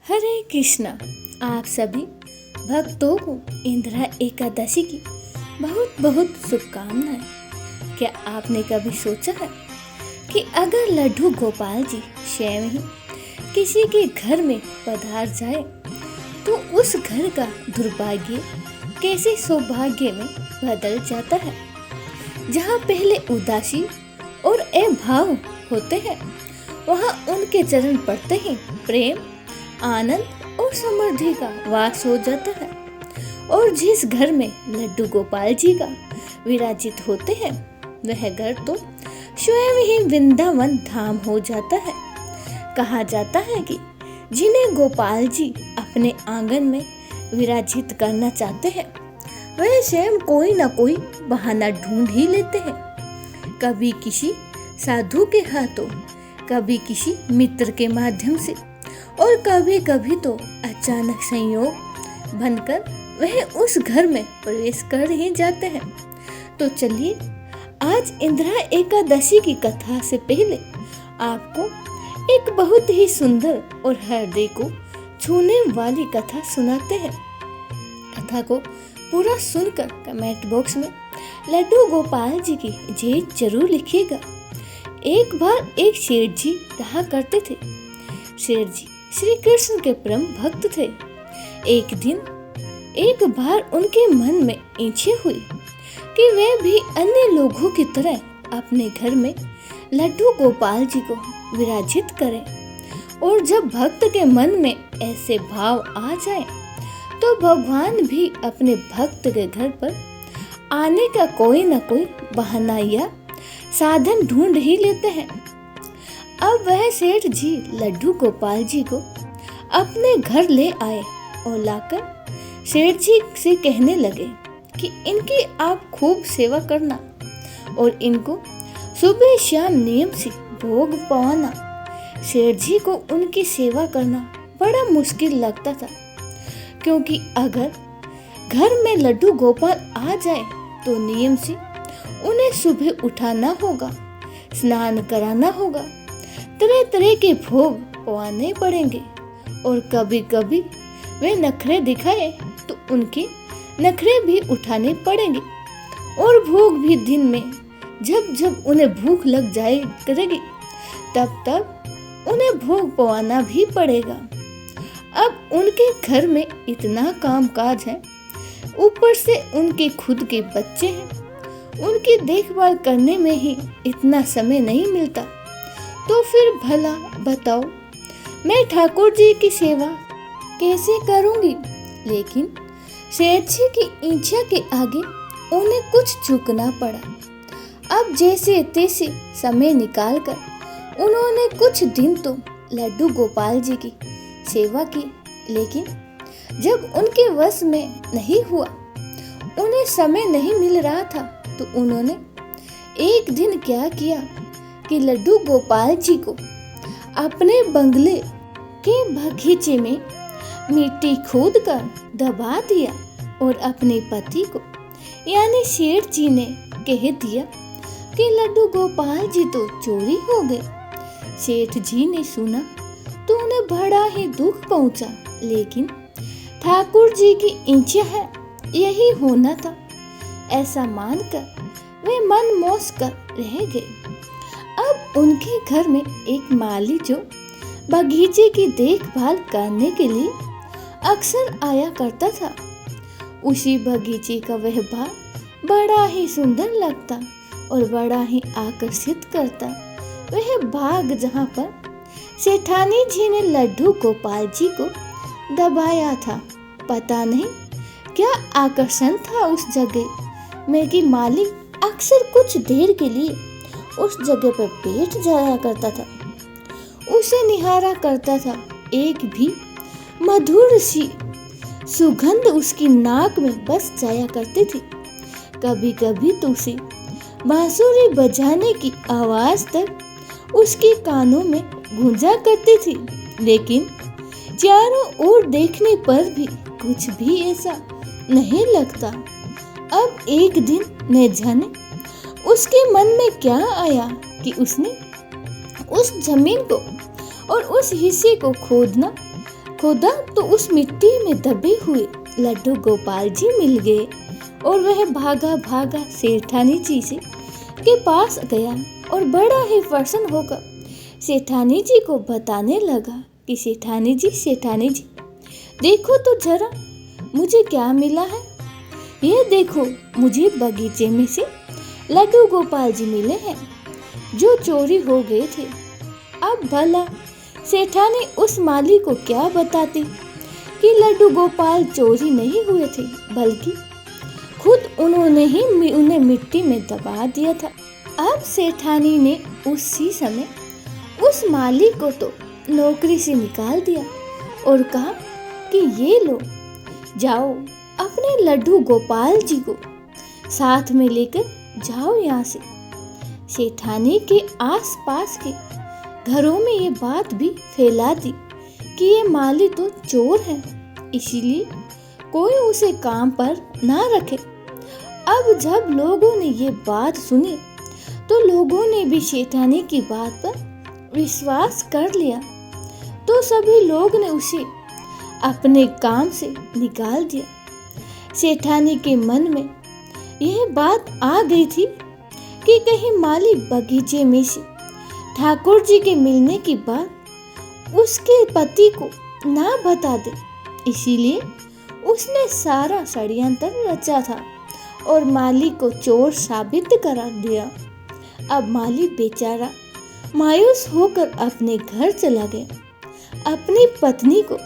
हरे कृष्णा। आप सभी भक्तों को इंदिरा एकादशी की बहुत बहुत शुभकामनाएं। क्या आपने कभी सोचा है कि अगर लड्डू गोपाल जी स्वयं ही किसी के घर में पधार जाए तो उस घर का दुर्भाग्य कैसे सौभाग्य में बदल जाता है। जहाँ पहले उदासी और अभाव होते हैं, वहाँ उनके चरण पड़ते ही प्रेम, आनंद और समृद्धि का वास हो जाता है। और जिस घर में लड्डू गोपाल जी का विराजित होते हैं, वह घर तो स्वयं ही वृंदावन धाम हो जाता है। कहा जाता है कि जिन्हें गोपाल जी अपने आंगन में विराजित करना चाहते हैं, वह स्वयं कोई न कोई बहाना ढूंढ ही लेते हैं। कभी किसी साधु के हाथों, कभी किसी मित्र के माध्यम से, और कभी कभी तो अचानक संयोग बनकर वह उस घर में प्रवेश कर ही जाते हैं। तो चलिए आज इंदिरा एकादशी की कथा से पहले आपको एक बहुत ही सुंदर और हृदय को छूने वाली कथा सुनाते हैं। कथा को पूरा सुनकर कमेंट बॉक्स में लड्डू गोपाल जी की जय जरूर लिखिएगा। एक बार एक सेठ जी रहा करते थे। सेठ जी श्री कृष्ण के परम भक्त थे। एक दिन एक बार उनके मन में इच्छा हुई कि वे भी अन्य लोगों की तरह अपने घर में लड्डू गोपाल जी को विराजित करें। और जब भक्त के मन में ऐसे भाव आ जाए तो भगवान भी अपने भक्त के घर पर आने का कोई न कोई बहाना या साधन ढूंढ ही लेते हैं। अब वह सेठ जी लड्डू गोपाल जी को अपने घर ले आए और लाकर सेठ जी से कहने लगे कि इनकी आप खूब सेवा करना और इनको सुबह शाम नियम से भोग पवाना। सेठ जी को उनकी सेवा करना बड़ा मुश्किल लगता था, क्योंकि अगर घर में लड्डू गोपाल आ जाए तो नियम से उन्हें सुबह उठाना होगा, स्नान कराना होगा, तरह तरह के भोग पवाने पड़ेंगे। और कभी कभी वे नखरे दिखाए तो उनके नखरे भी उठाने पड़ेंगे। और भोग भी दिन में जब जब उन्हें भूख लग जाए करेगी, तब तब उन्हें भोग पवाना भी पड़ेगा। अब उनके घर में इतना काम काज है, ऊपर से उनके खुद के बच्चे हैं, उनकी देखभाल करने में ही इतना समय नहीं मिलता। तो फिर भला बताओ मैं ठाकुर जी की सेवा कैसे करूंगी। लेकिन सेठ जी की इच्छा के आगे उन्हें कुछ झुकना पड़ा। अब जैसे तैसे समय निकालकर उन्होंने कुछ दिन तो लड्डू गोपाल जी की सेवा की, लेकिन जब उनके वश में नहीं हुआ, उन्हें समय नहीं मिल रहा था, तो उन्होंने एक दिन क्या किया कि लड्डू गोपाल जी को अपने बंगले के बगीचे में मिट्टी खोद कर दबा दिया और अपने पति को यानी सेठ जी ने कह दिया कि लड्डू गोपाल जी तो चोरी हो गए। सेठ जी ने सुना तो उन्हें बड़ा ही दुख पहुंचा, लेकिन ठाकुर जी की इच्छा है यही होना था, ऐसा मानकर वे मन मौज कर रह गए। अब उनके घर में एक माली जो बगीचे की देखभाल करने के लिए अक्सर आया करता था। उसी बगीचे का वह बाग बड़ा ही सुंदर लगता और बड़ा ही आकर्षित करता। वह बाग जहाँ पर सेठानी जी ने लड्डू गोपाल जी को दबाया था, पता नहीं क्या आकर्षण था उस जगह में कि माली अक्सर कुछ देर के लिए उस जगह पर बैठ जाया करता था, उसे निहारा करता था। एक भी मधुर सी सुगंध उसकी नाक में बस जाया करती थी। कभी कभी तो उसे बांसुरी बजाने की आवाज तक उसके कानों में गूंजा करती थी, लेकिन चारों ओर देखने पर भी कुछ भी ऐसा नहीं लगता। अब एक दिन न जाने उसके मन में क्या आया कि उसने उस जमीन को और उस हिस्से को खोदना खोदा तो उस मिट्टी में दबे हुए लड्डू गोपाल जी मिल गए और वह भागा भागा सेठानी जी से के पास गया और बड़ा ही प्रसन्न होकर सेठानी जी को बताने लगा कि सेठानी जी देखो तो जरा मुझे क्या मिला है। ये देखो, मुझे बगीचे में से लड्डू गोपाल जी मिले हैं जो चोरी हो गए थे। अब भला सेठानी उस माली को क्या बताती कि लड्डू गोपाल चोरी नहीं हुए थे, बल्कि खुद उन्होंने ही उन्हें मिट्टी में दबा दिया था। अब सेठानी ने उसी समय उस माली को तो नौकरी से निकाल दिया और कहा कि ये लो, जाओ अपने लड्डू गोपाल जी को साथ में लेकर जाओ यहाँ से। सेठानी के आसपास के घरों में ये बात भी फैला दी कि ये माली तो चोर है, इसीलिए कोई उसे काम पर ना रखे। अब जब लोगों ने ये बात सुनी तो लोगों ने भी सेठानी की बात पर विश्वास कर लिया, तो सभी लोग ने उसे अपने काम से निकाल दिया। सेठानी के मन में यह बात आ गई थी कि कहीं माली बगीचे में से ठाकुर जी के मिलने की बात उसके पति को ना बता दे, इसीलिए उसने सारा षड्यंत्र रचा था और माली को चोर साबित करा दिया। अब माली बेचारा मायूस होकर अपने घर चला गया। अपनी पत्नी को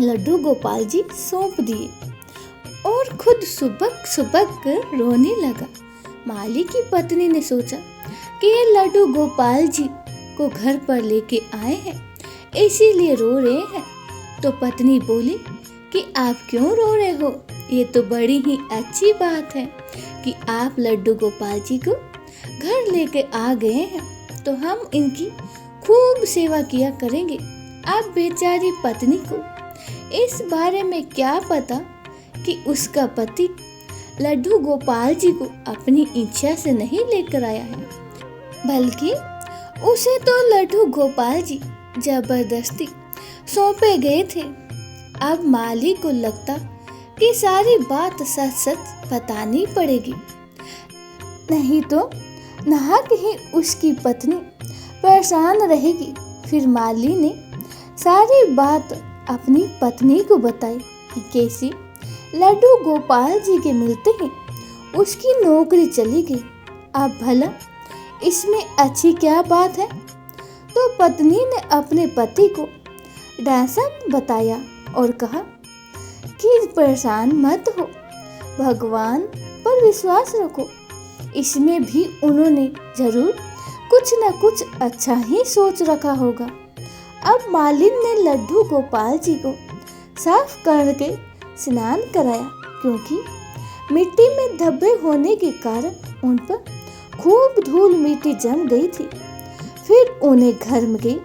लड्डू गोपाल जी सौंप दिए और खुद सुबह सुबह कर रोने लगा। माली की पत्नी ने सोचा कि ये लड्डू गोपाल जी को घर पर लेके आए हैं, इसीलिए रो रहे हैं। तो पत्नी बोली कि आप क्यों रो रहे हो, ये तो बड़ी ही अच्छी बात है कि आप लड्डू गोपाल जी को घर लेके आ गए हैं, तो हम इनकी खूब सेवा किया करेंगे। अब बेचारी पत्नी को इस बारे में क्या पता कि उसका पति लड्डू गोपाल जी को अपनी इच्छा से नहीं लेकर आया है, बल्कि उसे तो लड्डू गोपाल जी जबरदस्ती सौंपे गए थे। अब माली को लगता कि सारी बात सच सच बतानी पड़ेगी, नहीं तो नाहक ही उसकी पत्नी परेशान रहेगी। फिर माली ने सारी बात अपनी पत्नी को बताई कि कैसी लड्डू गोपाल जी के मिलते ही उसकी नौकरी चली गई। अब भला इसमें अच्छी क्या बात है। तो पत्नी ने अपने पति को डांसा बताया और कहा कि परेशान मत हो, भगवान पर विश्वास रखो, इसमें भी उन्होंने जरूर कुछ न कुछ अच्छा ही सोच रखा होगा। अब मालिन ने लड्डू गोपाल जी को साफ करके स्नान कराया, क्योंकि मिट्टी में धब्बे होने के कारण उन पर खूब धूल मिट्टी जम गई थी। फिर उन्हें घर में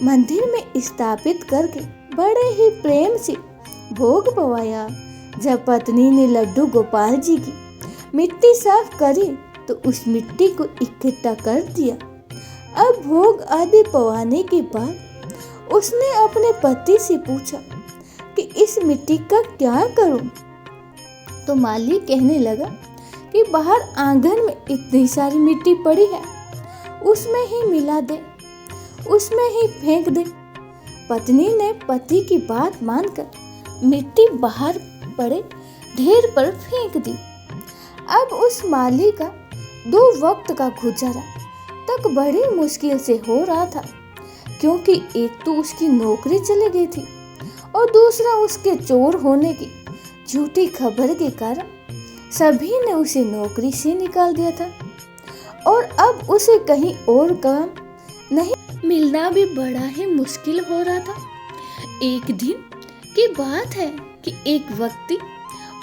मंदिर में स्थापित करके बड़े ही प्रेम से भोग पवाया। जब पत्नी ने लड्डू गोपाल जी की मिट्टी साफ करी तो उस मिट्टी को इकट्ठा कर दिया। अब भोग आदि पवाने के बाद उसने अपने पति से पूछा कि इस मिट्टी का क्या करूं? तो माली कहने लगा कि बाहर आंगन में इतनी सारी मिट्टी पड़ी है, उसमें ही मिला दे, उसमें ही फेंक दे। पत्नी ने पति की बात मानकर मिट्टी बाहर पड़े ढेर पर फेंक दी। अब उस माली का 2 वक्त का गुजारा तक बड़ी मुश्किल से हो रहा था, क्योंकि एक तो उसकी नौकरी चली गई थी और दूसरा उसके चोर होने की झूठी खबर के कारण सभी ने उसे नौकरी से निकाल दिया था और अब उसे कहीं और काम नहीं मिलना भी बड़ा ही मुश्किल हो रहा था। एक दिन की बात है कि एक व्यक्ति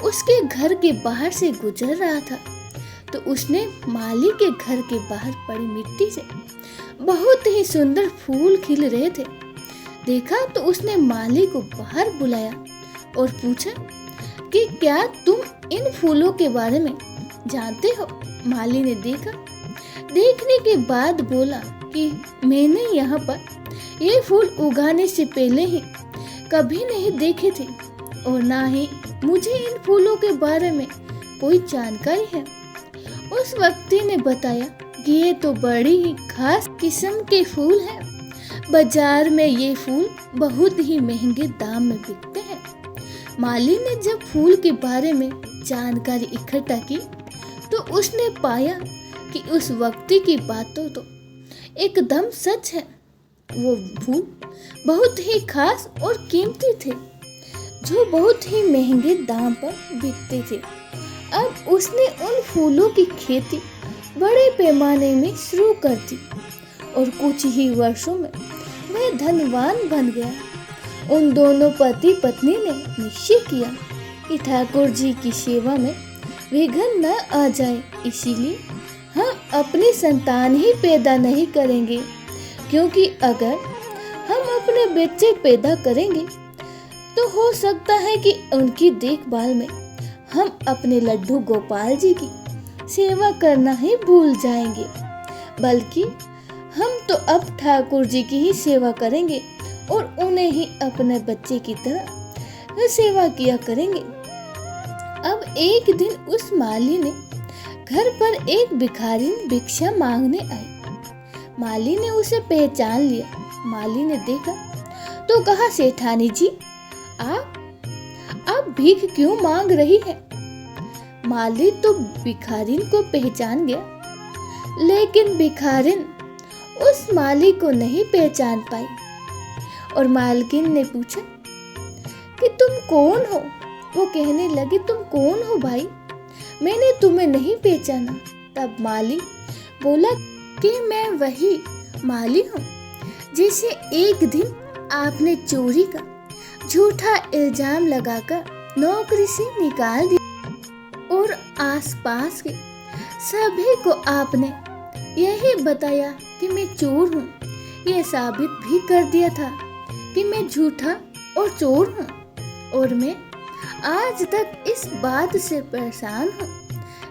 उसके घर के बाहर से गुजर रहा था, तो उसने माली के घर के बाहर पड़ी मिट्टी से बहुत ही सुंदर फूल खिल रहे थे देखा। तो उसने माली को बाहर बुलाया और पूछा कि क्या तुम इन फूलों के बारे में जानते हो? माली ने देखने के बाद बोला कि मैंने यहाँ पर ये फूल उगाने से पहले ही कभी नहीं देखे थे और ना ही मुझे इन फूलों के बारे में कोई जानकारी है। उस व्यक्ति ने बताया कि ये तो बड़ी ही खास किस्म के फूल हैं। बाजार में ये फूल बहुत ही महंगे दाम में बिकते हैं। माली ने जब फूल के बारे में जानकारी इकट्ठा की तो उसने पाया कि उस व्यक्ति की बातों तो एकदम सच है। वो फूल बहुत ही खास और कीमती थे जो बहुत ही महंगे दाम पर बिकते थे। अब उसने उन फूलों की खेती बड़े पैमाने में शुरू कर दी और कुछ ही वर्षों में वह धनवान बन गया। उन दोनों पति पत्नी ने निश्चय किया कि ठाकुर जी की सेवा में विघ्न न आ जाए, इसीलिए हम अपनी संतान ही पैदा नहीं करेंगे, क्योंकि अगर हम अपने बच्चे पैदा करेंगे तो हो सकता है कि उनकी देखभाल में हम अपने लड्डू गोपाल जी की सेवा करना ही भूल जाएंगे, बल्कि हम तो अब ठाकुर जी की ही सेवा करेंगे और उन्हें ही अपने बच्चे की तरह सेवा किया करेंगे। अब एक दिन उस माली ने घर पर एक भिखारिन भिक्षा मांगने आई। माली ने उसे पहचान लिया। माली ने देखा तो कहा, सेठानी जी, आप भीख क्यों मांग रही है? माली तो भिखारिन को पहचान गया, लेकिन भिखारिन उस माली को नहीं पहचान पाई और मालकिन ने पूछा कि तुम कौन हो? वो कहने लगी, तुम कौन हो भाई? मैंने तुम्हें नहीं पहचाना। तब माली बोला कि मैं वही माली हूँ जिसे एक दिन आपने चोरी का झूठा इल्जाम लगाकर नौकरी से निकाल दिया और आसपास के सभी को आपने यही बताया कि मैं चोर हूँ। यह साबित भी कर दिया था कि मैं झूठा और चोर हूँ और मैं आज तक इस बात से परेशान हूँ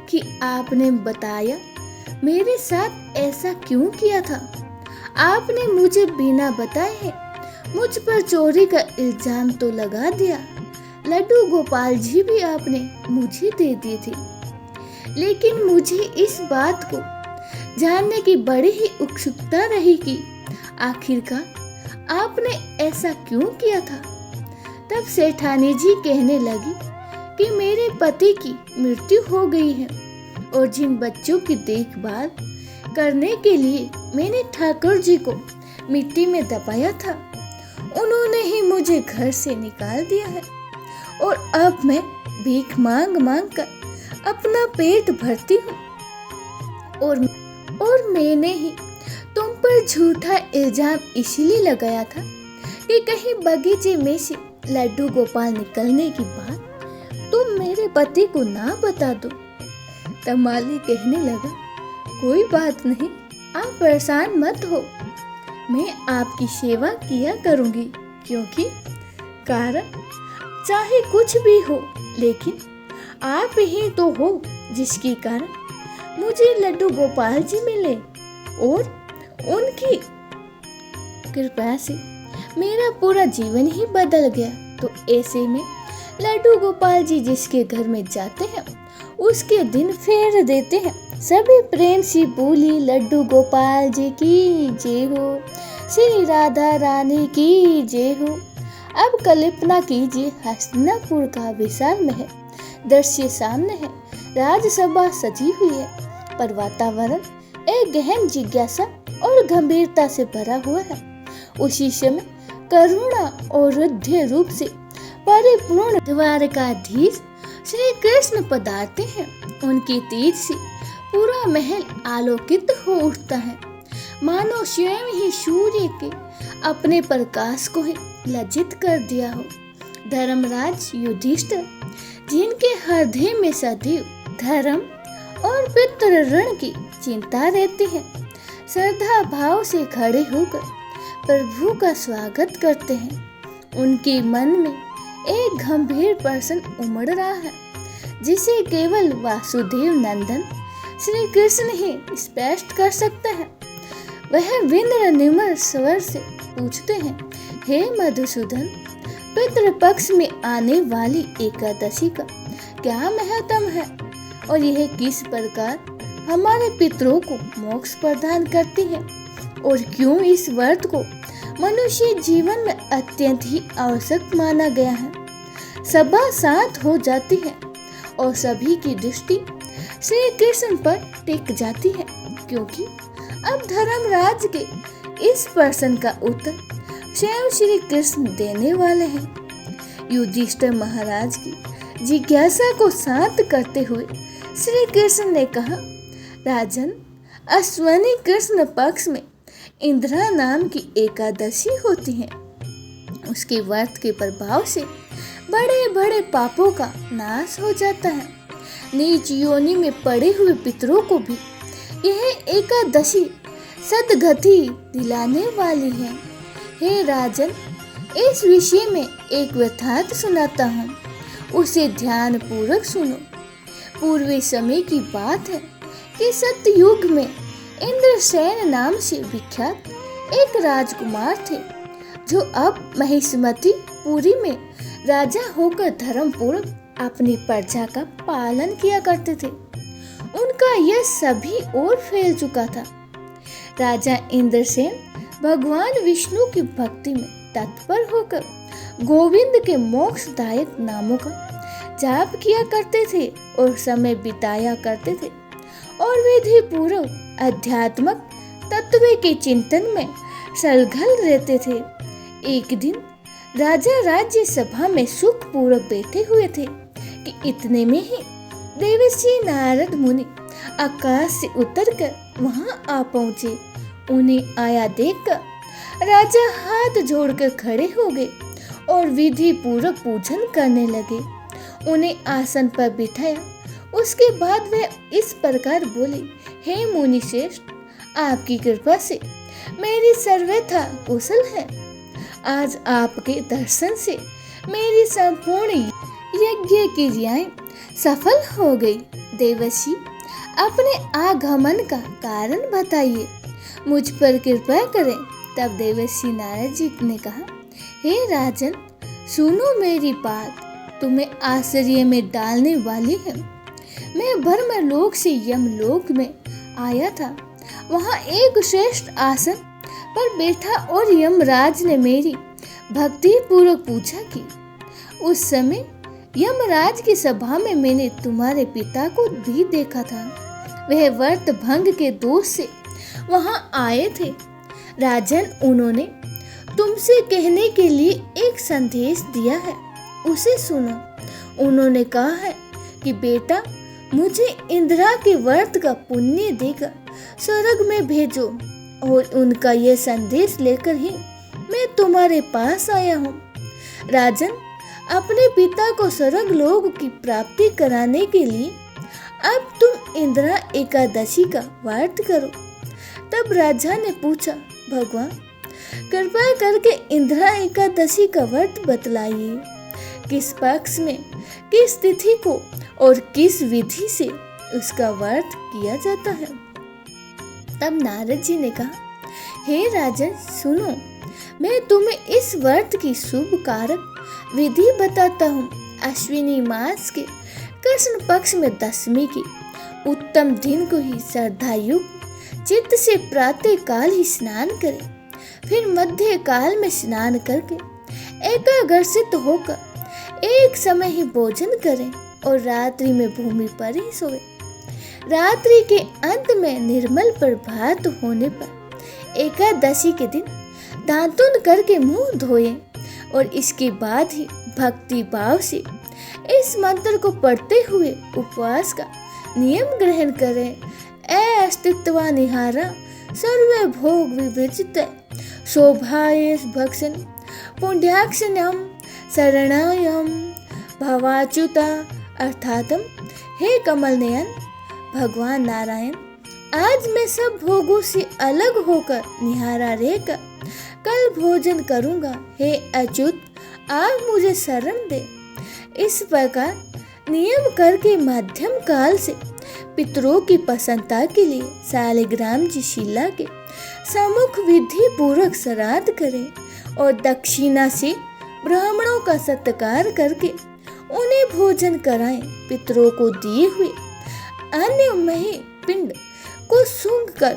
कि आपने बताया मेरे साथ ऐसा क्यों किया था। आपने मुझे बिना बताए मुझ पर चोरी का इल्जाम तो लगा दिया। लड्डू गोपाल जी भी आपने मुझे दे दिए थे, लेकिन मुझे इस बात को जानने की बड़ी ही उत्सुकता रही कि आखिरकार आपने ऐसा क्यों किया था। तब सेठानी जी कहने लगी कि मेरे पति की मृत्यु हो गई है और जिन बच्चों की देखभाल करने के लिए मैंने ठाकुर जी को मिट्टी में दबाया था, उन्होंने ही मुझे घर से निकाल दिया है और अब मैं भीख मांग मांग कर अपना पेट भरती हूँ और मैंने ही तुम पर झूठा इल्जाम इसलिए लगाया था कि कहीं बगीचे में से लड्डू गोपाल निकलने की बात तुम मेरे पति को ना बता दो। तब माली कहने लगा, कोई बात नहीं, आप परेशान मत हो, मैं आपकी सेवा किया करूंगी, क्योंकि कारण चाहे कुछ भी हो, लेकिन आप ही तो हो जिसके कारण मुझे लड्डू गोपाल जी मिले और उनकी कृपा से मेरा पूरा जीवन ही बदल गया। तो ऐसे में लड्डू गोपाल जी जिसके घर में जाते हैं उसके दिन फेर देते हैं। सभी प्रेम से बोली, लड्डू गोपाल जी की जय हो, श्री राधा रानी की जय हो। अब कल्पना कीजिए, हस्तिनापुर का विशाल महल दृश्य सामने है। राजसभा सजी हुई है, पर वातावरण एक गहन जिज्ञासा और गंभीरता से भरा हुआ है। उसी समय करुणा और हृदय रूप से परिपूर्ण द्वारकाधीश श्री कृष्ण पधारते हैं। उनके तेज से पूरा महल आलोकित हो उठता है, मानो स्वयं ही सूर्य के अपने प्रकाश को ही लज्जित कर दिया हो। धर्मराज युधिष्ठिर, जिनके हृदय में सदैव धर्म और पितृ ऋण की चिंता रहती है, श्रद्धा भाव से खड़े होकर प्रभु का स्वागत करते हैं। उनके मन में एक गंभीर प्रश्न उमड़ रहा है, जिसे केवल वासुदेव नंदन श्री कृष्ण ही स्पष्ट कर सकते हैं। वह विनम्र निम्र स्वर से पूछते हैं, हे मधुसूदन, पितृपक्ष में आने वाली एकादशी का क्या महत्व है और यह किस प्रकार हमारे पितरों को मोक्ष प्रदान करती है और क्यों इस व्रत को मनुष्य जीवन में अत्यंत ही आवश्यक माना गया है। सभा शांत हो जाती है और सभी की दृष्टि श्री कृष्ण पर टिक जाती है, क्योंकि अब धर्मराज के इस प्रश्न का उत्तर स्वयं श्री कृष्ण देने वाले हैं। युधिष्ठिर महाराज की जिज्ञासा को शांत करते हुए श्री कृष्ण ने कहा, राजन, अश्विनी कृष्ण पक्ष में इंद्रा नाम की एकादशी होती है। उसके व्रत के प्रभाव से बड़े बड़े पापों का नाश हो जाता है। नीच योनि में पड़े हुए पितरों को भी यह एकादशी सद्गति दिलाने वाली है। हे राजन, इस विषय में एक वृत्तांत सुनाता हूँ, उसे ध्यान पूर्वक सुनो। पूर्वी समय की बात है कि सतयुग में इंद्रसेन नाम से विख्यात एक राजकुमार थे, जो अब महिष्मती पुरी में राजा होकर धर्म पूर्वक अपनी प्रजा का पालन किया करते थे। उनका यह सभी और फैल चुका था। राजा इंद्रसेन भगवान विष्णु की भक्ति में तत्पर होकर गोविंद के मोक्षदायक नामों का जाप किया करते थे और समय बिताया करते थे और विधि पूर्वक अध्यात्मक तत्व के चिंतन में सलगल रहते थे। एक दिन राजा राज्य सभा में सुख पूर्वक बैठे हुए थे कि इतने में ही देवर्षि नारद मुनि आकाश से उतरकर वहां आ पहुंचे। उन्हें आया देखकर राजा हाथ जोड़कर खड़े हो गए और विधि पूर्वक पूजन करने लगे। उन्हें आसन पर बिठाया। उसके बाद वे इस प्रकार बोले, हे मुनि श्रेष्ठ, आपकी कृपा से मेरी सर्वथा कुशल है। आज आपके दर्शन से मेरी संपूर्ण यज्ञ क्रियाएं सफल हो गई। देवर्षि, अपने आगमन का कारण बताइए, मुझ पर कृपा करें। तब देवर्षि नारद जी ने कहा, हे राजन, सुनो मेरी बात, तुम्हें आश्चर्य में डालने वाली है। मैं ब्रह्मलोक से यमलोक में आया था। वहाँ एक श्रेष्ठ आसन पर बैठा और यमराज ने मेरी भक्ति पूर्वक पूजा की। उस समय यमराज की सभा में मैंने तुम्हारे पिता को भी देखा था। वह व्रत भंग के दोष से वहां आए थे। राजन, उन्होंने तुमसे कहने के लिए एक संदेश दिया है, उसे सुनो। उन्होंने कहा है कि बेटा, मुझे इंद्रा के व्रत का पुण्य देकर स्वर्ग में भेजो, और उनका यह संदेश लेकर ही मैं तुम्हारे पास आया हूँ। राजन, अपने पिता को स्वर्ग लोक की प्राप्ति कराने के लिए अब तुम इंद्रा एकादशी का व्रत करो। तब राजा ने पूछा, भगवान, कृपा करके इंद्रा एकादशी का व्रत बतलाइए। किस पक्ष में, किस तिथि को और किस विधि से उसका व्रत किया जाता है? तब नारद जी ने कहा, हे राजन, सुनो, मैं तुम्हें इस व्रत की शुभ कारक विधि बताता हूँ। अश्विनी मास के कृष्ण पक्ष में दशमी की उत्तम दिन को ही श्रद्धायुक्त चित्त से प्रातः काल ही स्नान करें, फिर मध्य काल में स्नान करके एकाग्रचित्त होकर एक समय ही भोजन करें और रात्रि में भूमि पर ही सोए। रात्रि के अंत में निर्मल प्रभात होने पर एकादशी के दिन दांतुन करके मुंह धोएं और इसके बाद ही भक्ति भाव से इस मंत्र को पढ़ते हुए उपवास का नियम ग्रहण करें। ए अस्तित्वा निहारा सर्वे भोग विवर्जित शोभाये भक्षण पुण्याक्षण्यम शरणायम भवाच्युता अर्थातम। हे कमल नयन भगवान नारायण, आज मैं सब भोगों से अलग होकर निहारा रहकर कल भोजन करूंगा। हे अच्युत, आप मुझे शरण दे। इस प्रकार नियम करके मध्यम काल से पितरों की प्रसन्नता के लिए शालिग्राम जी शिला के सम्मुख विधि पूर्वक श्राद्ध करें और दक्षिणा से ब्राह्मणों का सत्कार करके उन्हें भोजन कराएं। पितरों को दिए हुए अन्नमय पिंड को सूंघ कर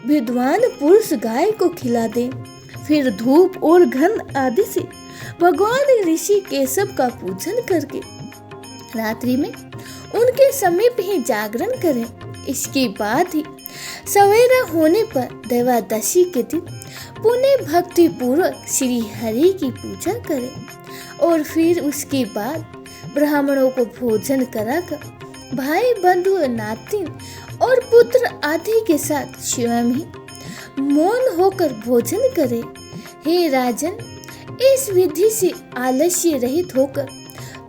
विद्वान पुरुष गाय को खिला दें। फिर धूप और गंध आदि से भगवान ऋषि केशव का पूजन करके रात्रि में उनके समीप ही जागरण करें। इसके बाद ही सवेरा होने पर देवादशी के दिन पुण्य भक्ति पूर्वक श्री हरि की पूजा करें और फिर उसके बाद ब्राह्मणों को भोजन कराकर भाई बंधु नातिन और पुत्र आदि के साथ स्वयं ही मौन होकर भोजन करें। हे राजन, इस विधि से आलस्य रहित होकर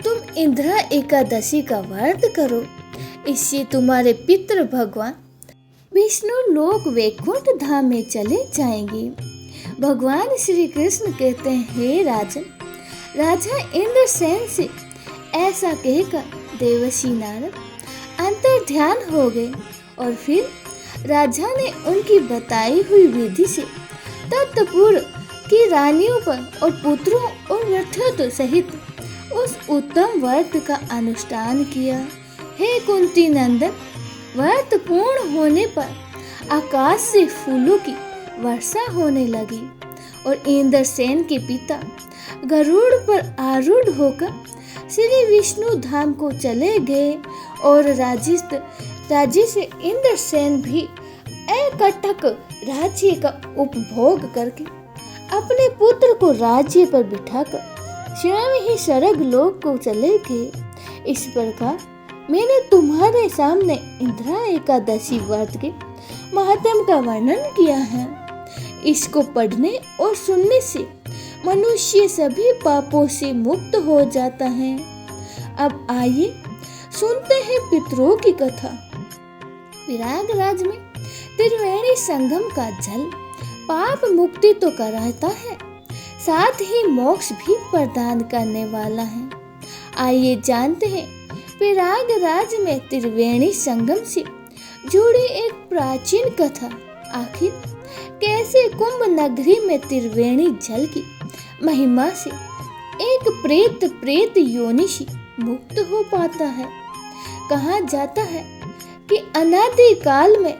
तुम इंद्रा एकादशी का व्रत करो। इससे तुम्हारे पितृ भगवान विष्णु लोक वैकुंठ धाम में चले जाएंगे। भगवान श्री कृष्ण कहते हैं, हे राजन, राजा इंद्रसेन से ऐसा कहकर देवर्षि नारद अंतर ध्यान हो गए और फिर राजा ने उनकी बताई हुई विधि से तत्पुर की रानियों पर और पुत्रों और रथों सहित उस उत्तम व्रत का अनुष्ठान किया। हे कुंती नंदन, व्रत पूर्ण होने पर आकाश से फूलों की वर्षा होने लगी और इंद्रसेन के पिता गरुड़ पर आरूढ़ होकर श्री विष्णु धाम को चले गए और राज्य से इंद्रसेन भी एकटक राज्य का उपभोग करके अपने पुत्र को राज्य पर बिठाकर स्वयं ही स्वर्ग लोक को चले गए। इस प्रकार मैंने तुम्हारे सामने इंद्रा एकादशी व्रत के महात्म्य का वर्णन किया है। इसको पढ़ने और सुनने से मनुष्य सभी पापों से मुक्त हो जाता है। अब आइए सुनते हैं पितरों की कथा। प्रयागराज में त्रिवेणी संगम का जल पाप मुक्ति तो कराता है, साथ ही मोक्ष भी प्रदान करने वाला है। आइए जानते हैं प्रयागराज में त्रिवेणी संगम से जुड़ी एक प्राचीन कथा। आखिर कैसे कुंभ नगरी में त्रिवेणी जल की महिमा से एक प्रेत योनि से मुक्त हो पाता है। कहा जाता है कि अनादि काल में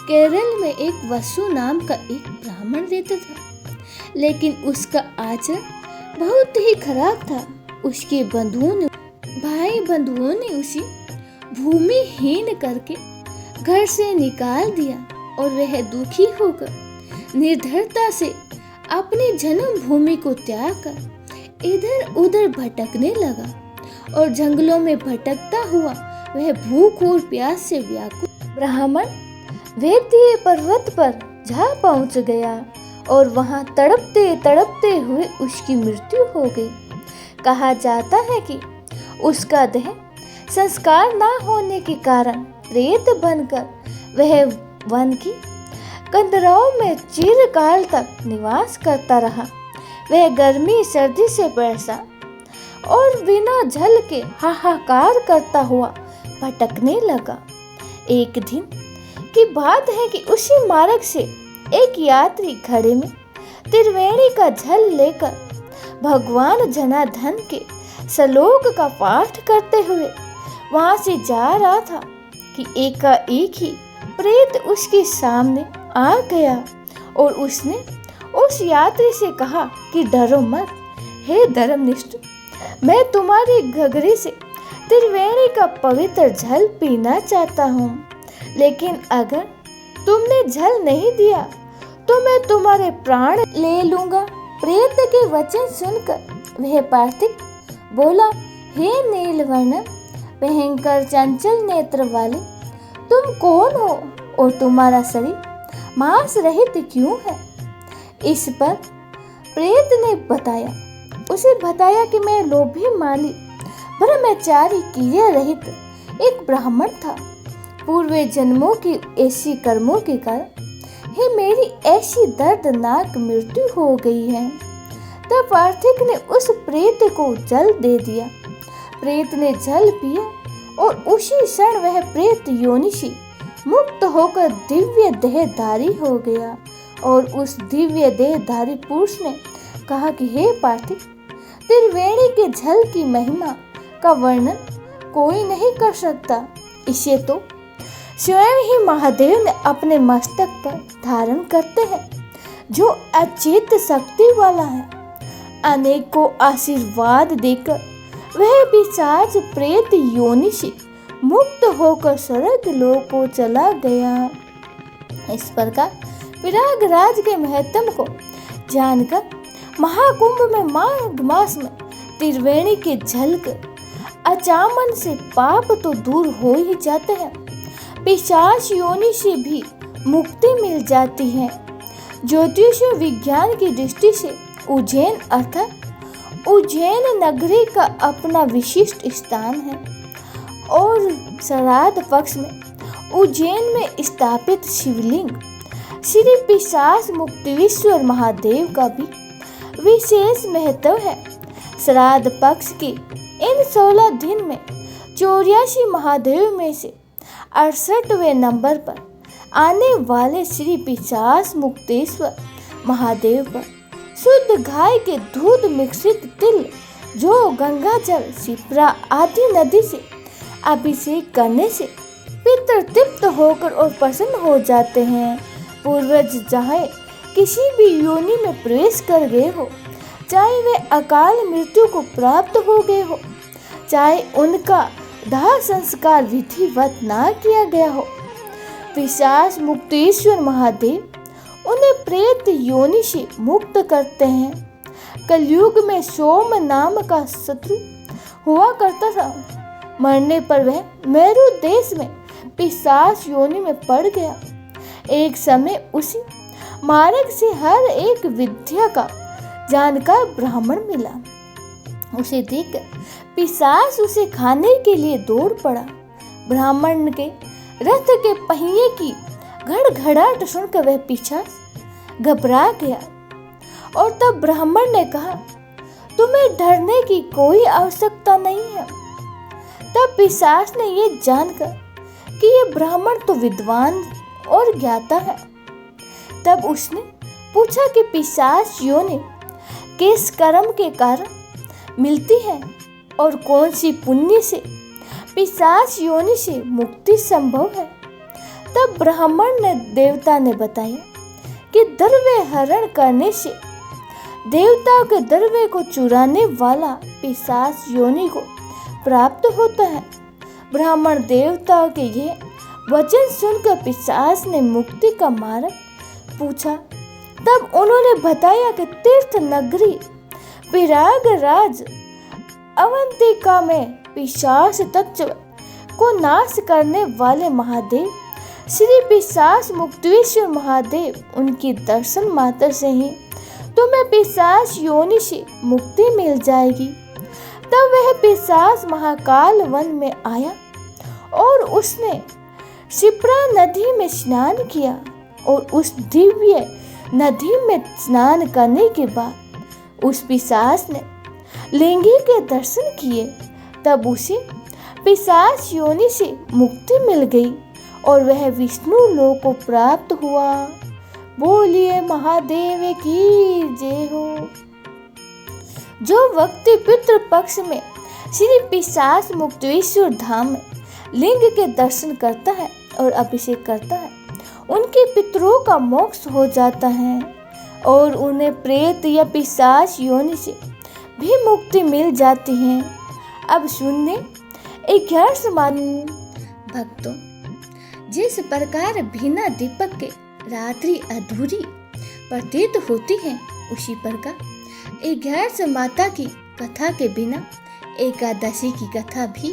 केरल में एक वसु नाम का एक ब्राह्मण रहता था, लेकिन उसका आचरण बहुत ही खराब था। उसके भाई बंधुओं ने उसे भूमिहीन करके घर से निकाल दिया और वह दुखी होकर निर्धरता से अपनी जन्म भूमि को त्याग कर इधर उधर भटकने लगा और जंगलों में भटकता हुआ वह भूख और प्यास से व्याकुल ब्राह्मण वेदीय पर्वत पर जा पहुंच गया और वहां तड़पते तड़पते हुए उसकी मृत्यु हो गई। कहा जाता है कि उसका देह संस्कार न होने के कारण प्रेत बनकर वह वन की कंदराओं में चिरकाल तक निवास करता रहा। वह गर्मी सर्दी से परेशान और बिना जल के हाहाकार करता हुआ भटकने लगा। एक दिन की बात है कि उसी मार्ग से एक यात्री घड़े में त्रिवेणी का जल लेकर भगवान जनार्दन के श्लोक का पाठ करते हुए वहां से जा रहा था कि एकाएक ही प्रेत उसके सामने आ गया और उसने उस यात्री से कहा कि डरो मत, हे धर्मनिष्ठ, मैं तुम्हारी घघरी से त्रिवेणी का पवित्र जल पीना चाहता हूँ, लेकिन अगर तुमने जल नहीं दिया तो मैं तुम्हारे प्राण ले लूंगा। प्रेत के वचन सुनकर वह पार्थिक बोला, हे नीलवर्णन भयंकर चंचल नेत्र वाले, तुम कौन हो और तुम्हारा शरीर मांस रहित क्यों है? इस पर प्रेत ने उसे बताया कि मैं लोभी माली ब्रह्मचारी क्रिया रहित एक ब्राह्मण था। पूर्व जन्मों की ऐसी कर्मों के कारण ही मेरी ऐसी दर्दनाक मृत्यु हो गई है। तब पार्थिक ने उस प्रेत को जल दे दिया। प्रेत ने जल पिया और उसी क्षण वह प्रेत योनि से मुक्त होकर दिव्य देहधारी हो गया। और उस दिव्य देहधारी पुरुष ने कहा कि हे पार्थिक, त्रिवेणी के जल की महिमा का वर्णन कोई नहीं कर सकता। इसे तो स्वयं ही महादेव ने अपने मस्तक पर धारण करते हैं, जो अचिंत्य शक्ति वाला है। अनेकों आशीर्वाद देकर वह पिशाच प्रेत योनि से मुक्त होकर स्वर्ग लोक को चला गया। इस प्रकार प्रयागराज के महत्व को जानकर महाकुंभ में माघ मास में त्रिवेणी के जल आचमन से पाप तो दूर हो ही जाते हैं, पिशाच योनि से भी मुक्ति मिल जाती है। ज्योतिष विज्ञान की दृष्टि से उज्जैन अर्थात उज्जैन नगरी का अपना विशिष्ट स्थान है और श्राद्ध पक्ष में उज्जैन में स्थापित शिवलिंग श्री पिशाच मुक्तेश्वर महादेव का भी विशेष महत्व है। श्राद्ध पक्ष के इन 16 दिन में 84 महादेव में से 68वें नंबर पर आने वाले श्री पिशाच मुक्तेश्वर महादेव पर शुद्ध गाय के दूध मिश्रित तिल, जो गंगा जल, शिप्रा आदि नदी से अभिषेक करने से पितर तृप्त होकर और प्रसन्न हो जाते हैं। पूर्वज चाहे किसी भी योनि में प्रवेश कर गए हो, चाहे वे अकाल मृत्यु को प्राप्त हो गए हो, चाहे उनका दाह संस्कार विधिवत ना किया गया हो, पिशाच मुक्तेश्वर महादेव उन्हें प्रेत योनि से मुक्त करते हैं। कलयुग में सोम नाम का शत्रु हुआ करता था। मरने पर वह मेरु देश में पिशाच योनि में पड़ गया। एक समय उसी मार्ग से हर एक विद्या का जानकार ब्राह्मण मिला। उसे देखकर पिशाच उसे खाने के लिए दौड़ पड़ा। ब्राह्मण के रथ के पहिए की घड़घड़ाहट सुनकर वह पिशाच घबरा गया और तब ब्राह्मण ने कहा, तुम्हें डरने की कोई आवश्यकता नहीं है। तब पिशाच ने ये जानकर कि ये ब्राह्मण तो विद्वान और ज्ञाता है, तब उसने पूछा कि पिशाच योनि किस कर्म के कारण मिलती है और कौन सी पुण्य से पिशाच योनि से मुक्ति संभव है। तब ब्राह्मण ने देवता ने बताया कि द्रव्य हरण करने से देवताओं के द्रव्य को चुराने वाला पिशाच योनि को प्राप्त होता है। ब्राह्मण देवताओं के ये वचन सुनकर पिशाच ने मुक्ति का मार्ग पूछा। तब उन्होंने बताया कि तीर्थ नगरी प्रयागराज अवंतिका में पिशाच तत्व को नाश करने वाले महादेव श्री पिशाच मुक्तेश्वर महादेव, उनकी दर्शन मात्र से ही तुम्हें पिशाच योनि से मुक्ति मिल जाएगी। तब वह पिशाच महाकाल वन में आया और उसने शिप्रा नदी में स्नान किया और उस दिव्य नदी में स्नान करने के बाद उस पिशाच ने लिंगी के दर्शन किए। तब उसे पिशाच योनि से मुक्ति मिल गई और वह विष्णु लोक को प्राप्त हुआ। बोलिए महादेव की जय हो। जो व्यक्ति पितृ पक्ष में श्री पिशाच मुक्तेश्वर धाम में लिंग के दर्शन करता है और अभिषेक करता है, उनके पितरों का मोक्ष हो जाता है और उन्हें प्रेत या पिशाच योनि से भी मुक्ति मिल जाती है। अब सुनने 11 भक्तों, जिस प्रकार बिना दीपक के रात्रि अधूरी प्रतीत होती है, उसी प्रकार 11 माता की कथा के बिना एकादशी की कथा भी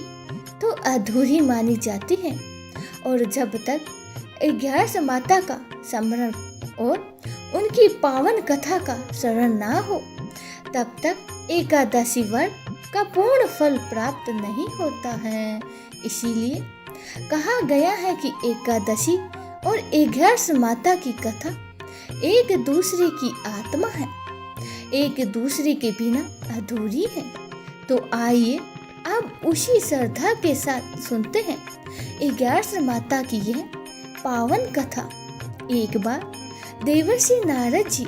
तो अधूरी मानी जाती है। और जब तक 11 माता का स्मरण और उनकी पावन कथा का शरण ना हो, तब तक एकादशी व्रत का पूर्ण फल प्राप्त नहीं होता है। इसीलिए कहा गया है कि एकादशी और 11 माता की कथा एक दूसरे की आत्मा है, एक दूसरे के बिना अधूरी है। तो आइए अब उसी श्रद्धा के साथ सुनते हैं 11 माता की यह पावन कथा। एक बार देवर्षि नारद जी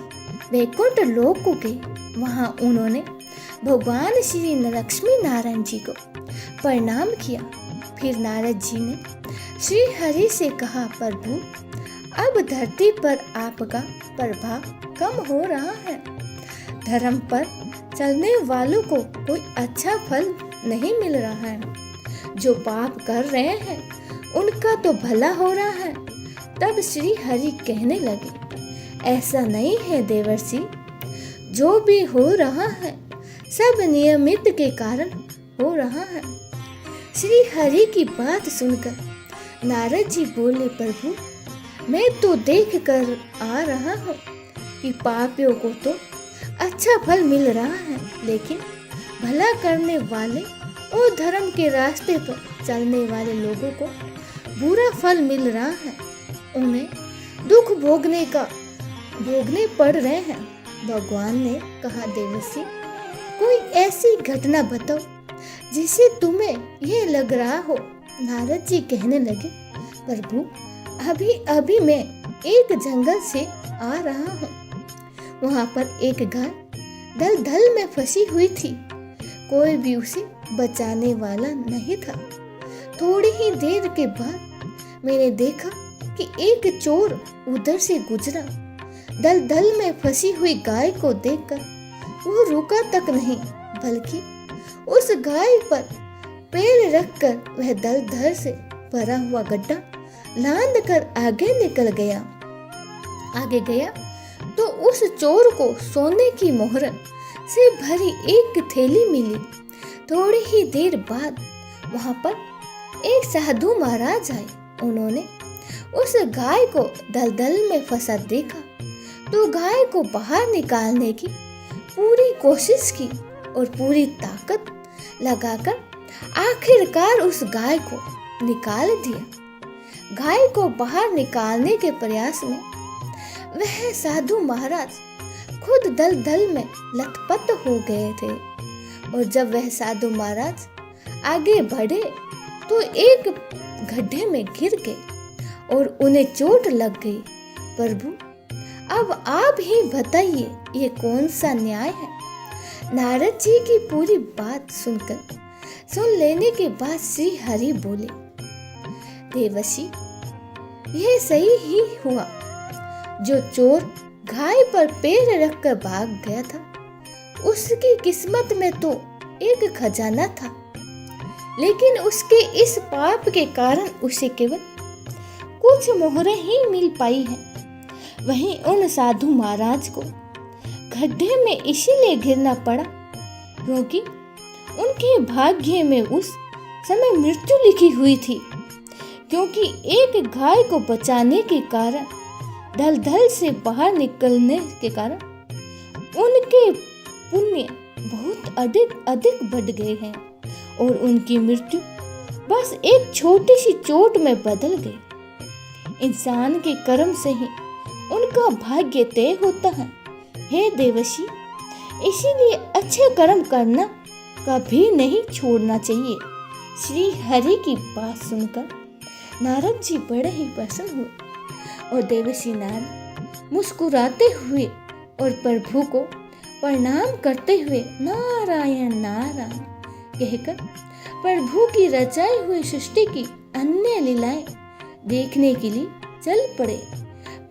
वैकुंठ लोक को गए। वहां उन्होंने भगवान श्री लक्ष्मी नारायण जी को प्रणाम किया। फिर नारद जी ने श्री हरि से कहा, प्रभु अब धरती पर आपका प्रभाव कम हो रहा है। धर्म पर चलने वालों को कोई अच्छा फल नहीं मिल रहा है। जो पाप कर रहे हैं उनका तो भला हो रहा है। तब श्री हरि कहने लगे, ऐसा नहीं है देवर्षि, जो भी हो रहा है सब नियमित के कारण हो रहा है। श्री हरि की बात सुनकर नारद जी बोले, प्रभु मैं तो देख कर आ रहा हूँ कि पापियों को तो अच्छा फल मिल रहा है, लेकिन भला करने वाले और धर्म के रास्ते पर चलने वाले लोगों को बुरा फल मिल रहा है। उन्हें दुख भोगने पड़ रहे हैं। भगवान ने कहा, देवर्षि कोई ऐसी घटना बताओ जिसे तुम्हें यह लग रहा हो। नारद जी कहने लगे, प्रभु अभी अभी मैं एक जंगल से आ रहा हूँ। वहाँ पर एक गाय दलदल में फंसी हुई थी। कोई भी उसे बचाने वाला नहीं था। थोड़ी ही देर के बाद मैंने देखा कि एक चोर उधर से गुजरा। दलदल में फंसी हुई गाय को देखकर वो रुका तक नहीं, बल्कि उस गाय पर पैर रखकर वह दलदल से भरा हुआ गड्ढा लांद कर आगे गया तो उस चोर को सोने की मोहर से भरी एक थैली मिली। थोड़ी ही देर बाद वहां पर एक साधु महाराज आए। उन्होंने उस गाय को दलदल में फंसा देखा तो गाय को बाहर निकालने की पूरी कोशिश की और पूरी ताकत लगाकर आखिरकार उस गाय को निकाल दिया। गाय को बाहर निकालने के प्रयास में वह साधु महाराज खुद दलदल में लथपथ हो गए थे। और जब वह साधु महाराज आगे बढ़े तो एक गड्ढे में गिर गए और उन्हें चोट लग गई। प्रभु अब आप ही बताइए ये कौन सा न्याय है। नारद जी की पूरी बात सुन लेने के बाद श्री हरि बोले, देवर्षि यह सही ही हुआ। जो चोर गाय पर पैर रखकर भाग गया था उसकी किस्मत में तो एक खजाना था, लेकिन उसके इस पाप के कारण उसे केवल कुछ मोहरें ही मिल पाई हैं। वहीं उन साधु महाराज को गड्ढे में इसीलिए गिरना पड़ा क्योंकि उनके भाग्य में उस समय मृत्यु लिखी हुई थी। क्योंकि एक गाय को बचाने के कारण दलदल से बाहर निकलने के कारण उनके पुण्य बहुत अधिक बढ़ गए हैं और उनकी मृत्यु बस एक छोटी सी चोट में बदल गई। इंसान के कर्म से ही उनका भाग्य तय होता है। हे देवर्षि, इसीलिए अच्छे कर्म करना कभी नहीं छोड़ना चाहिए। श्री हरि की बात सुनकर नारद जी बड़े ही प्रसन्न हुए और देवर्षि नारद मुस्कुराते हुए और प्रभु को प्रणाम करते हुए नारायण नारायण कहकर प्रभु की रचाई हुई सृष्टि की अन्य लीलाएं देखने के लिए चल पड़े।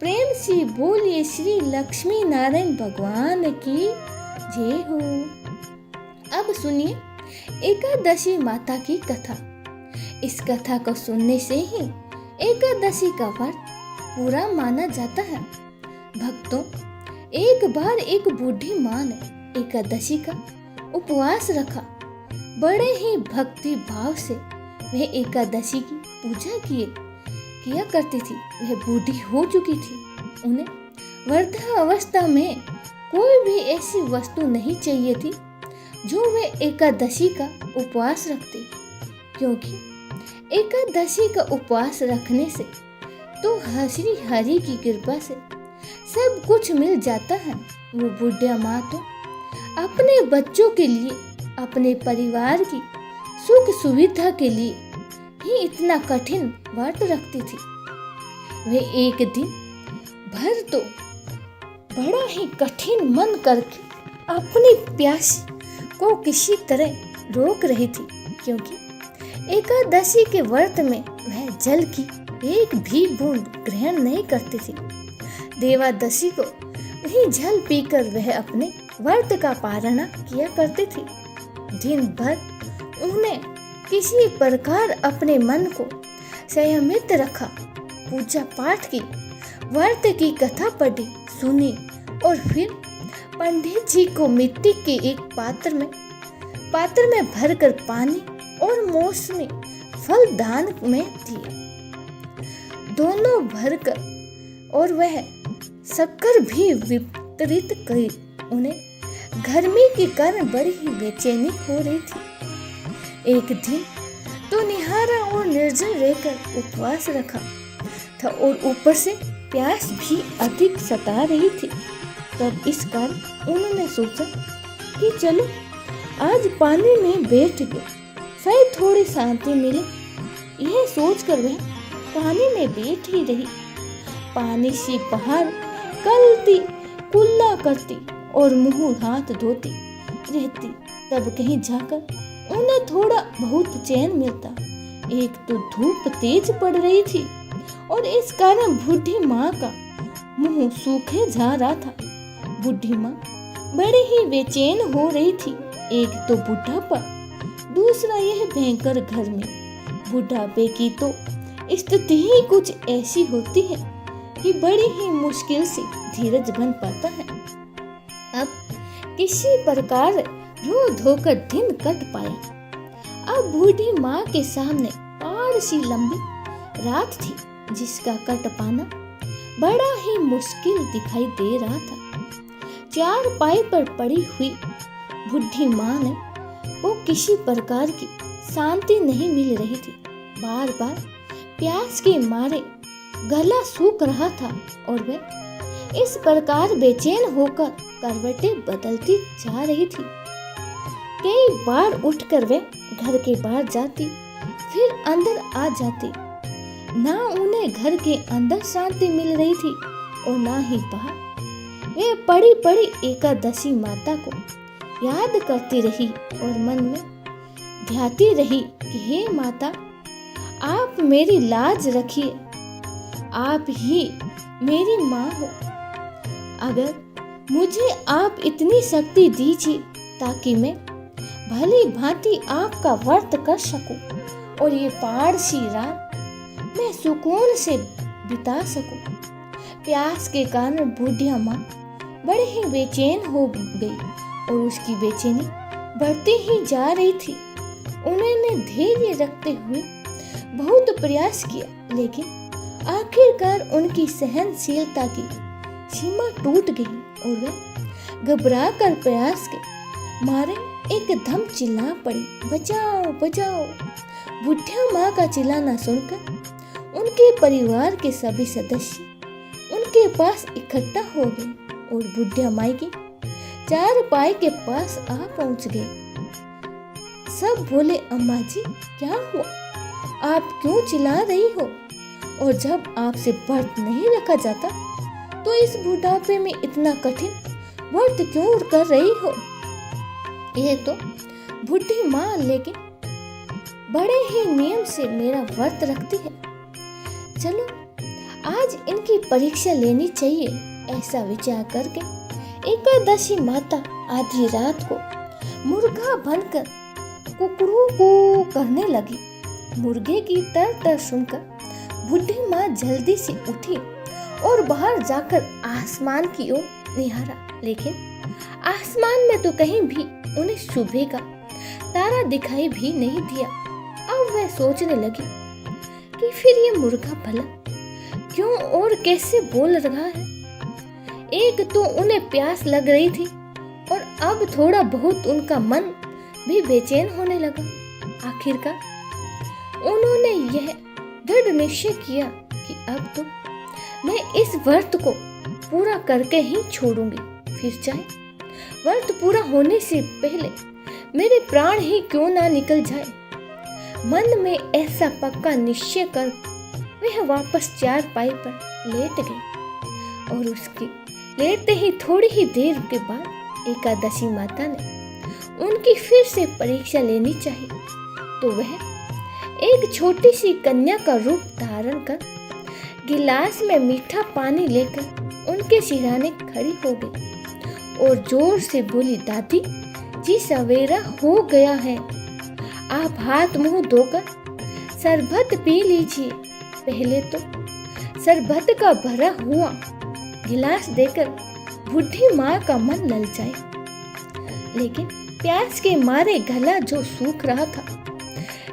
प्रेम से बोलिए श्री लक्ष्मी नारायण भगवान की जय हो। अब सुनिए एकादशी माता की कथा। इस कथा को सुनने से ही एकादशी का व्रत पूरा माना जाता है। भक्तों, एक बार एक बूढ़ी माँ ने एकादशी का उपवास रखा। बड़े ही भक्ति भाव से वह एकादशी की पूजा किया करती थी। वह बूढ़ी हो चुकी थी। उन्हें वृद्धावस्था में कोई भी ऐसी वस्तु नहीं चाहिए थी जो वे एकादशी का उपवास रखते, क्योंकि एकादशी का उपवास रखने से तो श्री हरि की कृपा से सब कुछ मिल जाता है। वो बुढ़िया माँ तो अपने बच्चों के लिए, अपने परिवार की सुख सुविधा के लिए ही इतना कठिन व्रत रखती थी। वे एक दिन भर तो बड़ा ही कठिन मन करके अपनी प्यासी को किसी तरह रोक रही थी, क्योंकि एकादशी के व्रत में वह जल की एक भी बूंद ग्रहण नहीं करती थी। देवादशी को वही जल पीकर वह अपने व्रत का पारणा किया करती थी। दिन भर उन्हें किसी प्रकार अपने मन को संयमित रखा, पूजा पाठ की, व्रत की कथा पढ़ी सुनी और फिर पंडित जी को मिट्टी के एक पात्र में भरकर पानी और मौसमी फल दान में दिए। दोनों भरकर और वह शक्कर भी वितरित करी। उन्हें गर्मी के कारण बड़ी ही बेचैनी हो रही थी। एक दिन तो निहारा और निर्जल रहकर उपवास रखा था और ऊपर से प्यास भी अधिक सता रही थी। तब इस कारण उन्होंने सोचा कि चलो आज पानी में बैठ गए, शायद थोड़ी शांति मिले। यह सोचकर वह पानी में बैठ ही रही। पानी से बाहर कलती कुल्ला करती और मुंह हाथ धोती रहती। तब कहीं जाकर उन्हें थोड़ा बहुत चैन मिलता। एक तो धूप तेज पड़ रही थी और इस कारण बूढ़ी माँ का मुंह सूखे जा रहा था। बूढ़ी माँ बड़ी ही बेचैन हो रही थी। एक तो बुढ़ापा, दूसरा यह भयंकर गर्मी। बुढ़ापे की तो स्थिति ही कुछ ऐसी होती है कि बड़ी ही मुश्किल से धीरज बन पाता है। अब किसी प्रकार रो धोकर दिन कट पाया। अब बूढ़ी माँ के सामने पहाड़ सी लंबी रात थी, जिसका कट पाना बड़ा ही मुश्किल दिखाई दे रहा था। चार पाई पर पड़ी हुई बूढ़ी माँ ने को किसी प्रकार की शांति नहीं मिल रही थी। बार बार प्यास के मारे गला सूख रहा था और वह इस प्रकार बेचैन होकर करवटें बदलती जा रही थी। कई बार उठकर वे घर के बाहर जाती, फिर अंदर आ जाती। ना उन्हें घर के अंदर शांति मिल रही थी और ना ही बाहर। वे पड़ी पड़ी एकादशी माता को याद करती रही और मन में ध्याती रही कि हे माता, आप मेरी लाज रखिए, आप ही मेरी माँ हो। अगर मुझे आप इतनी शक्ति दीजिए ताकि मैं भली भांति आपका व्रत कर सकूं और ये पहाड़ सी रात मैं सुकून से बिता सकूं। प्यास के कारण बूढ़िया माँ बड़ी ही बेचैन हो गई और उसकी बेचैनी बढ़ती ही जा रही थी। उन्होंने धैर्य रखते हुए बहुत प्रयास किया, लेकिन आखिरकार उनकी सहनशीलता की सीमा टूट गई और वे घबरा कर प्रयास के मारे एकदम चिल्ला पड़ी, बचाओ बचाओ। बुढ़िया माँ का चिल्लाना सुनकर उनके परिवार के सभी सदस्य उनके पास इकट्ठा हो गए और बुढ़िया माई की चार पाई के पास आ पहुंच गए। सब बोले, अम्मा जी क्या हुआ, आप क्यों चिल्ला रही हो? और जब आपसे व्रत नहीं रखा जाता तो इस बुढ़ापे में इतना कठिन व्रत क्यों कर रही हो? ये तो बुढ़ी माँ लेकिन बड़े ही नियम से मेरा व्रत रखती है। चलो आज इनकी परीक्षा लेनी चाहिए। ऐसा विचार करके एकादशी माता आधी रात को मुर्गा बनकर कुकड़ू को करने लगी। मुर्गे की तर सुनकर बूढ़ी माँ जल्दी से उठी और बाहर जाकर आसमान की ओर निहारा, लेकिन आसमान में तो कहीं भी उन्हें सुबह का तारा दिखाई भी नहीं दिया। अब वह सोचने लगी कि फिर ये मुर्गा भला क्यों और कैसे बोल रहा है। एक तो उन्हें प्यास लग रही थी और अब थोड़ा बहुत उनका मन भी बेचैन होने लगा। आखिरकार उन्होंने यह दृढ़ निश्चय किया कि अब तो मैं इस व्रत को पूरा करके ही छोड़ूंगी, फिर चाहे व्रत पूरा होने से पहले मेरे प्राण ही क्यों ना निकल जाए। मन में ऐसा पक्का निश्चय कर वह वापस चार पाई पर लेट गई और उसके लेटते ही थोड़ी ही देर के बाद एकादशी माता ने उनकी फिर से परीक्षा लेनी चाहिए। तो वह एक छोटी सी कन्या का रूप धारण कर गिलास में मीठा पानी लेकर उनके सिरहाने खड़ी हो गई और जोर से बोली, दादी जी सवेरा हो गया है, आप हाथ मुंह धोकर शरबत पी लीजिए। पहले तो शरबत का भरा हुआ गिलास देकर बुढ़ी माँ का मन ललचाए, लेकिन प्यास के मारे गला जो सूख रहा था।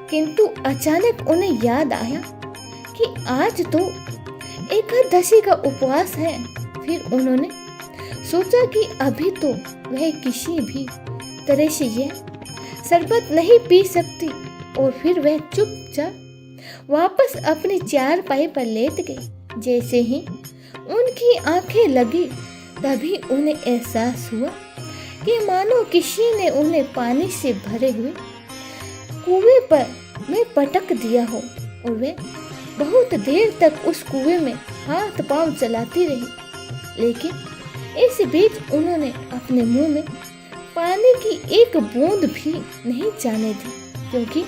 किंतु अचानक उन्हें याद आया कि आज तो एकादशी का उपवास है। फिर उन्होंने सोचा कि अभी तो वह किसी भी तरह से यह शरबत नहीं पी सकती, और फिर वह चुपचाप वापस अपनी चारपाई पर लेट गई। जैसे ही उनकी आंखें लगी तभी उन्हें एहसास हुआ कि मानो किसी ने उन्हें पानी से भरे हुए कुएं में पटक दिया हो, और वे बहुत देर तक उस कुएं में हाथ पांव चलाती रही। लेकिन इस बीच उन्होंने अपने मुंह में पानी की एक बूंद भी नहीं जाने दी, क्योंकि